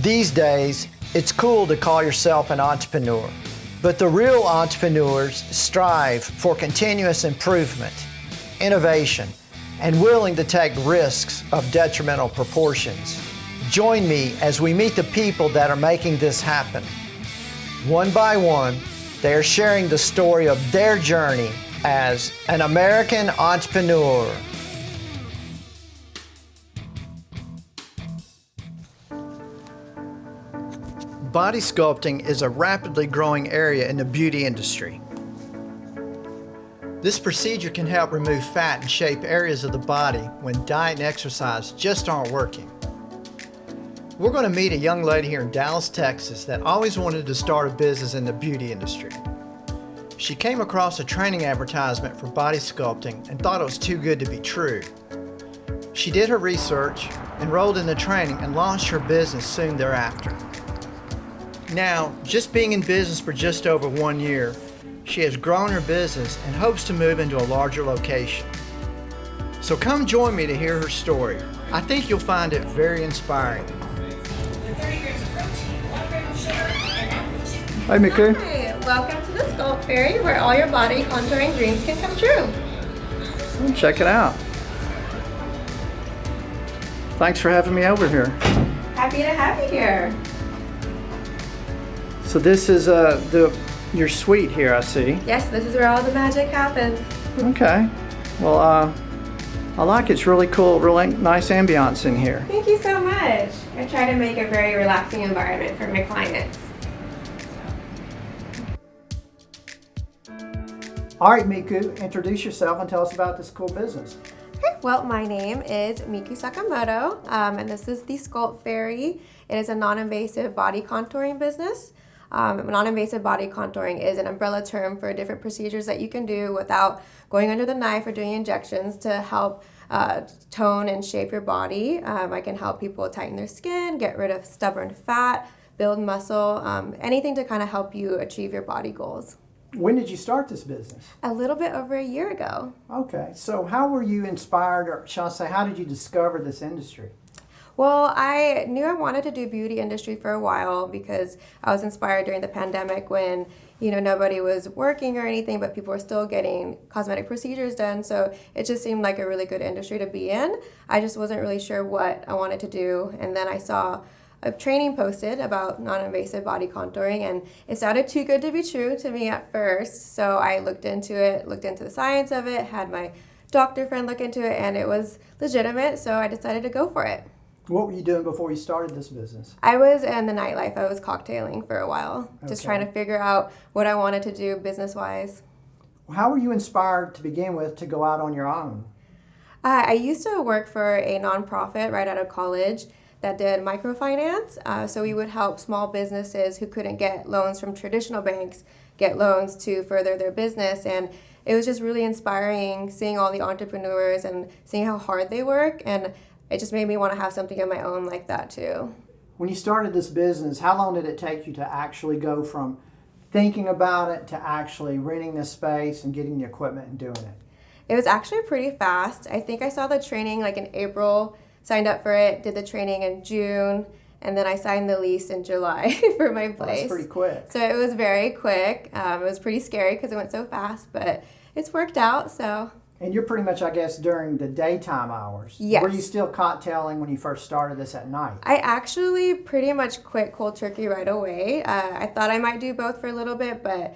These days, it's cool to call yourself an entrepreneur, but the real entrepreneurs strive for continuous improvement, innovation, and willing to take risks of detrimental proportions. Join me as we meet the people that are making this happen. One by one, they are sharing the story of their journey as an American entrepreneur. Body sculpting is a rapidly growing area in the beauty industry. This procedure can help remove fat and shape areas of the body when diet and exercise just aren't working. We're going to meet a young lady here in Dallas, Texas that always wanted to start a business in the beauty industry. She came across a training advertisement for body sculpting and thought it was too good to be true. She did her research, enrolled in the training, and launched her business soon thereafter. Now, just being in business for just over 1 year, she has grown her business and hopes to move into a larger location. So come join me to hear her story. I think you'll find it very inspiring. Hi, Miku. Hi, welcome to the Sculpt Fairy, where all your body contouring dreams can come true. Check it out. Thanks for having me over here. Happy to have you here. So this is your suite here, I see. Yes, this is where all the magic happens. Okay. Well, I like it's really cool, really nice ambiance in here. Thank you so much. I try to make a very relaxing environment for my clients. All right, Miku, introduce yourself and tell us about this cool business. Okay, well, my name is Miku Sakamoto, and this is the Sculpt Fairy. It is a non-invasive body contouring business. Non-invasive body contouring is an umbrella term for different procedures that you can do without going under the knife or doing injections to help tone and shape your body. I can help people tighten their skin, get rid of stubborn fat, build muscle, anything to kind of help you achieve your body goals. When did you start this business? A little bit over a year ago. Okay, so how were you inspired, or shall I say, how did you discover this industry? Well, I knew I wanted to do beauty industry for a while because I was inspired during the pandemic when, nobody was working or anything, but people were still getting cosmetic procedures done. So it just seemed like a really good industry to be in. I just wasn't really sure what I wanted to do. And then I saw a training posted about non-invasive body contouring, and it sounded too good to be true to me at first. So I looked into the science of it, had my doctor friend look into it, and it was legitimate. So I decided to go for it. What were you doing before you started this business? I was in the nightlife. I was cocktailing for a while, just trying to figure out what I wanted to do business-wise. How were you inspired to begin with to go out on your own? I used to work for a nonprofit right out of college that did microfinance. So we would help small businesses who couldn't get loans from traditional banks get loans to further their business. And it was just really inspiring seeing all the entrepreneurs and seeing how hard they work. And it just made me want to have something of my own like that too. When you started this business, how long did it take you to actually go from thinking about it to actually renting this space and getting the equipment and doing it? It was actually pretty fast. I think I saw the training like in April, signed up for it, did the training in June, and then I signed the lease in July for my place. That's pretty quick. So it was very quick. It was pretty scary because it went so fast, but it's worked out, so. And you're pretty much, I guess, during the daytime hours. Yes. Were you still cocktailing when you first started this at night? I actually pretty much quit cold turkey right away. I thought I might do both for a little bit, but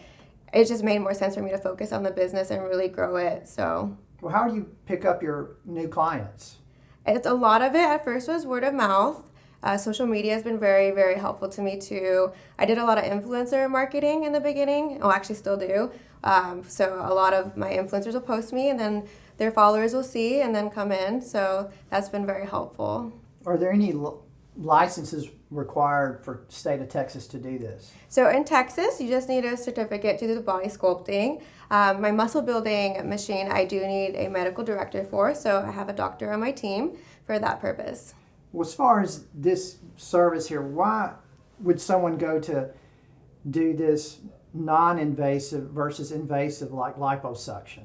it just made more sense for me to focus on the business and really grow it, so. Well, how do you pick up your new clients? It's a lot of it at first was word of mouth. Social media has been very, very helpful to me too. I did a lot of influencer marketing in the beginning. Well, actually still do. So a lot of my influencers will post me and then their followers will see and then come in. So that's been very helpful. Are there any licenses required for the state of Texas to do this? So in Texas, you just need a certificate to do the body sculpting. My muscle building machine, I do need a medical director for, so I have a doctor on my team for that purpose. Well, as far as this service here, why would someone go to do this non-invasive versus invasive like liposuction?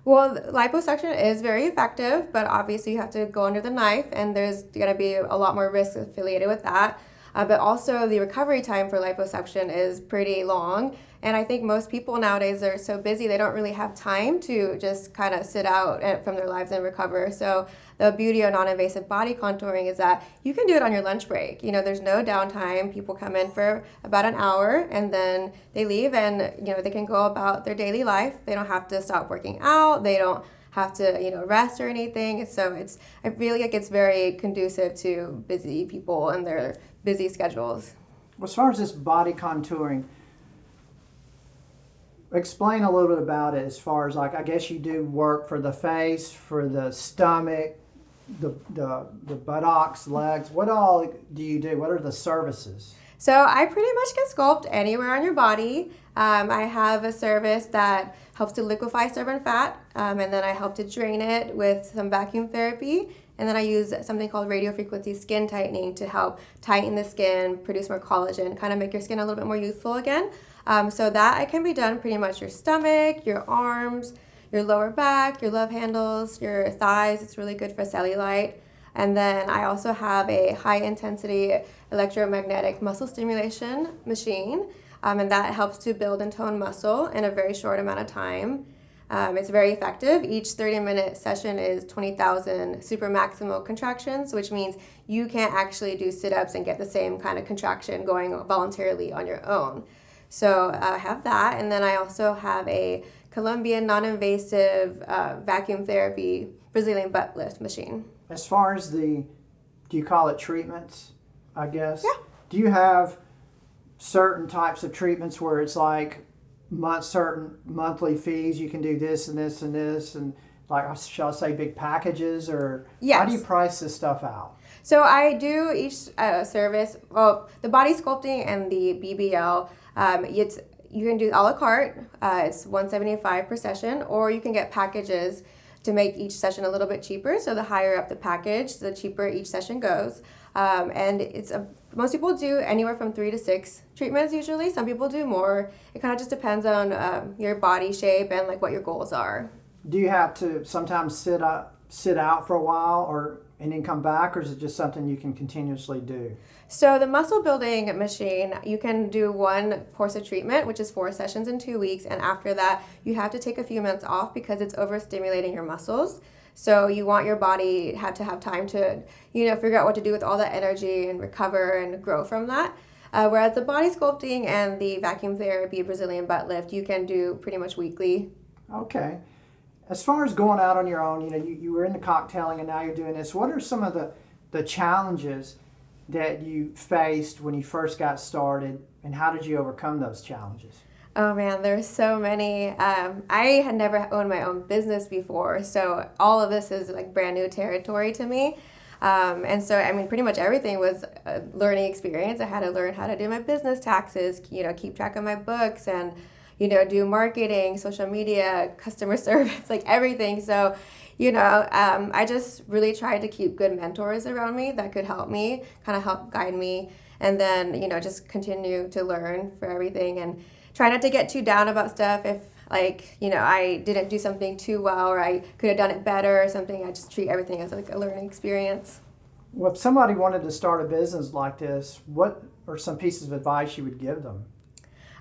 Well, liposuction is very effective, but obviously you have to go under the knife, and there's going to be a lot more risk affiliated with that. But also the recovery time for liposuction is pretty long. And I think most people nowadays are so busy, they don't really have time to just kind of sit out from their lives and recover. So the beauty of non-invasive body contouring is that you can do it on your lunch break. You know, there's no downtime. People come in for about an hour and then they leave, and, you know, they can go about their daily life. They don't have to stop working out. They don't have to, you know, rest or anything. So I feel like it's very conducive to busy people and their busy schedules. Well, as far as this body contouring, explain a little bit about it. As far as, like, I guess you do work for the face, for the stomach, the buttocks, legs. What all do you do? What are the services? So I pretty much can sculpt anywhere on your body. I have a service that helps to liquefy stubborn fat, and then I help to drain it with some vacuum therapy. And then I use something called radiofrequency skin tightening to help tighten the skin, produce more collagen, kind of make your skin a little bit more youthful again. So that it can be done pretty much your stomach, your arms, your lower back, your love handles, your thighs. It's really good for cellulite. And then I also have a high intensity electromagnetic muscle stimulation machine, and that helps to build and tone muscle in a very short amount of time. It's very effective. Each 30-minute session is 20,000 super maximal contractions, which means you can't actually do sit-ups and get the same kind of contraction going voluntarily on your own. So I have that, and then I also have a Colombian non-invasive vacuum therapy Brazilian butt lift machine. As far as do you call it treatments, I guess? Yeah. Do you have certain types of treatments where it's like certain monthly fees, you can do this and this and this, and, like, shall I say, big packages, or yes. How do you price this stuff out? So I do each service, well, the body sculpting and the BBL, you can do a la carte, it's $175 per session, or you can get packages to make each session a little bit cheaper. So the higher up the package, the cheaper each session goes. And most people do anywhere from 3 to 6 treatments usually. Some people do more. It kind of just depends on your body shape and, like, what your goals are. Do you have to sometimes sit out for a while and then come back, or is it just something you can continuously do? So the muscle building machine, you can do one course of treatment, which is 4 sessions in 2 weeks. And after that, you have to take a few months off because it's overstimulating your muscles. So you want your body to have time to, figure out what to do with all that energy and recover and grow from that. Whereas the body sculpting and the vacuum therapy Brazilian butt lift, you can do pretty much weekly. Okay. As far as going out on your own, you were in the cocktailing and now you're doing this. What are some of the challenges that you faced when you first got started, and how did you overcome those challenges? Oh man, there's so many. I had never owned my own business before, so all of this is like brand new territory to me. And so, pretty much everything was a learning experience. I had to learn how to do my business taxes, keep track of my books, and do marketing, social media, customer service, like everything. So, I just really tried to keep good mentors around me that could help me, kind of help guide me, and then, just continue to learn for everything and try not to get too down about stuff if, I didn't do something too well or I could have done it better or something. I just treat everything as like a learning experience. Well, if somebody wanted to start a business like this, what are some pieces of advice you would give them?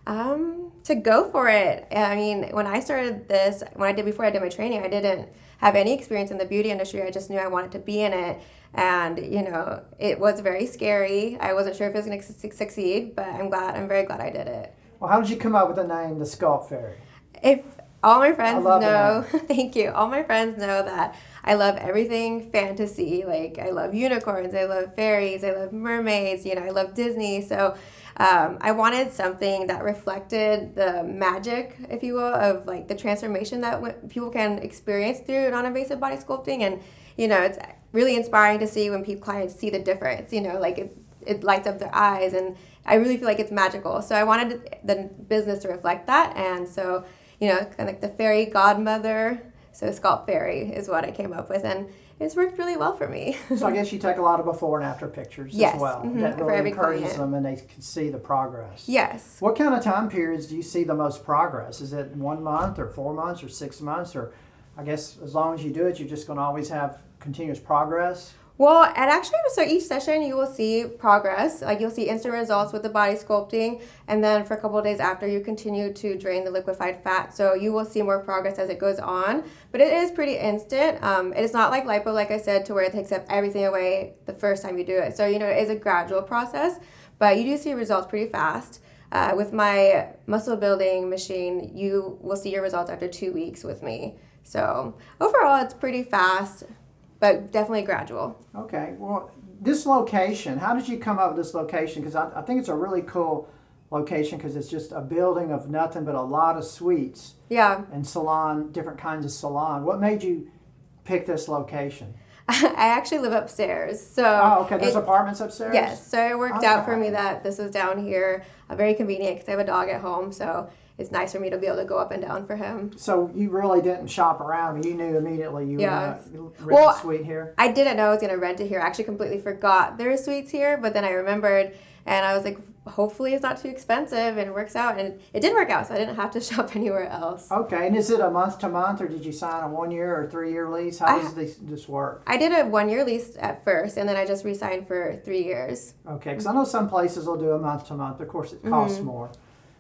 To go for it. When I started this, before I did my training, I didn't have any experience in the beauty industry. I just knew I wanted to be in it. And, it was very scary. I wasn't sure if it was going to succeed, but I'm very glad I did it. Well, how did you come up with the name, the Sculpt Fairy? If all my friends know, it. thank you. All my friends know that I love everything fantasy. Like, I love unicorns, I love fairies, I love mermaids, I love Disney. So I wanted something that reflected the magic, if you will, of like the transformation that people can experience through non-invasive body sculpting. And, it's really inspiring to see when clients see the difference, it lights up their eyes, and I really feel like it's magical. So I wanted the business to reflect that. And so, kind of like the fairy godmother, so Sculpt Fairy is what I came up with, and it's worked really well for me. So I guess you take a lot of before and after pictures yes, as well. Mm-hmm. That for really every encourages client. them and they can see the progress. Yes. What kind of time periods do you see the most progress? Is it 1 month or 4 months or 6 months? Or I guess as long as you do it, you're just going to always have continuous progress? Well, and actually, so each session you will see progress. Like you'll see instant results with the body sculpting, and then for a couple of days after, you continue to drain the liquefied fat. So you will see more progress as it goes on, but it is pretty instant. It is not like lipo, like I said, to where it takes up everything away the first time you do it. So it is a gradual process, but you do see results pretty fast. With my muscle building machine, you will see your results after 2 weeks with me. So overall, it's pretty fast, but definitely gradual. Okay, well, this location, how did you come up with this location? Because I think it's a really cool location because it's just a building of nothing but a lot of suites. Yeah. And salon, different kinds of salon. What made you pick this location? I actually live upstairs. So okay, there's apartments upstairs? Yes, so it worked out for me that this was down here. Very convenient because I have a dog at home, so it's nice for me to be able to go up and down for him. So you really didn't shop around. You knew immediately you were rent a suite here? I didn't know I was going to rent it here. I actually completely forgot there are suites here, but then I remembered, and I was like, hopefully it's not too expensive, and it works out. And it did work out, so I didn't have to shop anywhere else. Okay, and is it a month-to-month, or did you sign a 1-year or 3-year lease? How does this work? I did a 1-year lease at first, and then I just re-signed for 3 years. Okay, because I know some places will do a month-to-month. Of course, it costs more.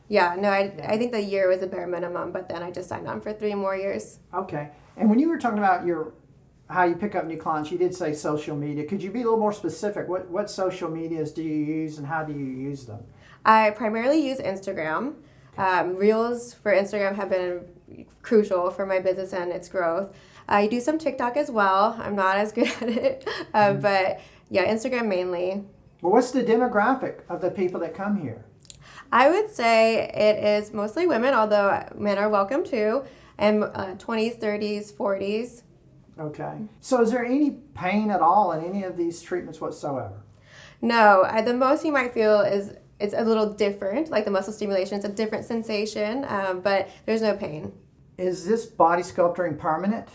Yeah, no, I think the year was a bare minimum, but then I just signed on for 3 more years. Okay, and when you were talking about how you pick up new clients, you did say social media. Could you be a little more specific? What social medias do you use, and how do you use them? I primarily use Instagram. Reels for Instagram have been crucial for my business and its growth. I do some TikTok as well. I'm not as good at it, but yeah, Instagram mainly. Well, what's the demographic of the people that come here? I would say it is mostly women, although men are welcome too, and 20s, 30s, 40s. Okay. So is there any pain at all in any of these treatments whatsoever? No. The most you might feel is it's a little different, like the muscle stimulation. It's a different sensation, but there's no pain. Is this body sculpting permanent?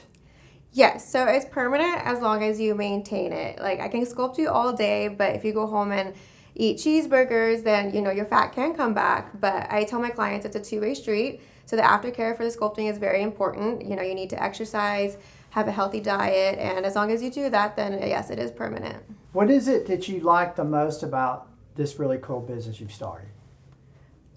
Yes, so it's permanent as long as you maintain it. Like I can sculpt you all day, but if you go home and eat cheeseburgers, then your fat can come back. But I tell my clients it's a two-way street. So the aftercare for the sculpting is very important. You need to exercise, have a healthy diet, and as long as you do that, then yes, it is permanent. What is it that you like the most about this really cool business you've started?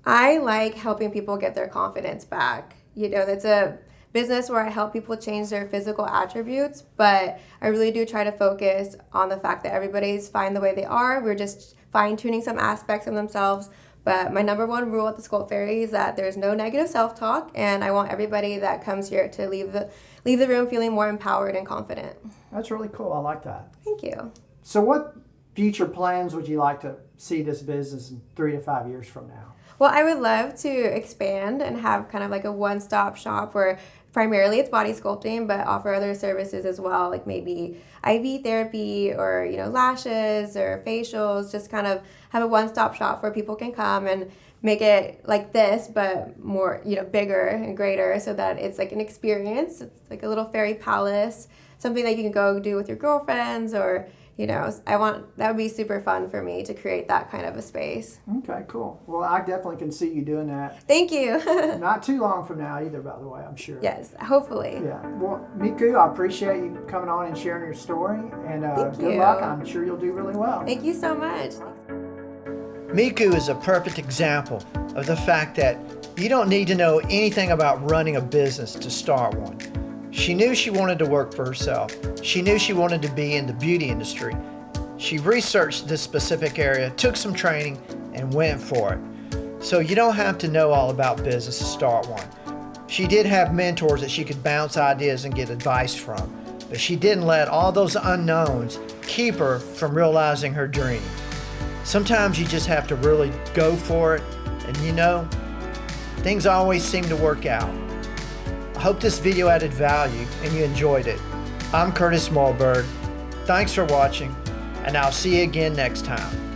I like helping people get their confidence back. That's a business where I help people change their physical attributes, but I really do try to focus on the fact that everybody's fine the way they are. We're just fine-tuning some aspects of themselves. But my number one rule at the Sculpt Fairy is that there's no negative self-talk, and I want everybody that comes here to leave the room feeling more empowered and confident. That's really cool. I like that. Thank you. So what future plans would you like to see this business in 3 to 5 years from now? Well, I would love to expand and have kind of like a one-stop shop where primarily it's body sculpting, but offer other services as well, like maybe IV therapy or lashes or facials. Just kind of have a one-stop shop where people can come and make it like this, but more bigger and greater, so that it's like an experience. It's like a little fairy palace, something that you can go do with your girlfriends, or that would be super fun for me to create that kind of a space. Okay, cool. Well, I definitely can see you doing that. Thank you. Not too long from now either, by the way, I'm sure. Yes, hopefully. Yeah. Well, Miku, I appreciate you coming on and sharing your story, and good luck. I'm sure you'll do really well. Thank you so much. Miku is a perfect example of the fact that you don't need to know anything about running a business to start one. She knew she wanted to work for herself. She knew she wanted to be in the beauty industry. She researched this specific area, took some training, and went for it. So you don't have to know all about business to start one. She did have mentors that she could bounce ideas and get advice from, but she didn't let all those unknowns keep her from realizing her dream. Sometimes you just have to really go for it, and things always seem to work out. I hope this video added value and you enjoyed it. I'm Curtis Malberg. Thanks for watching, and I'll see you again next time.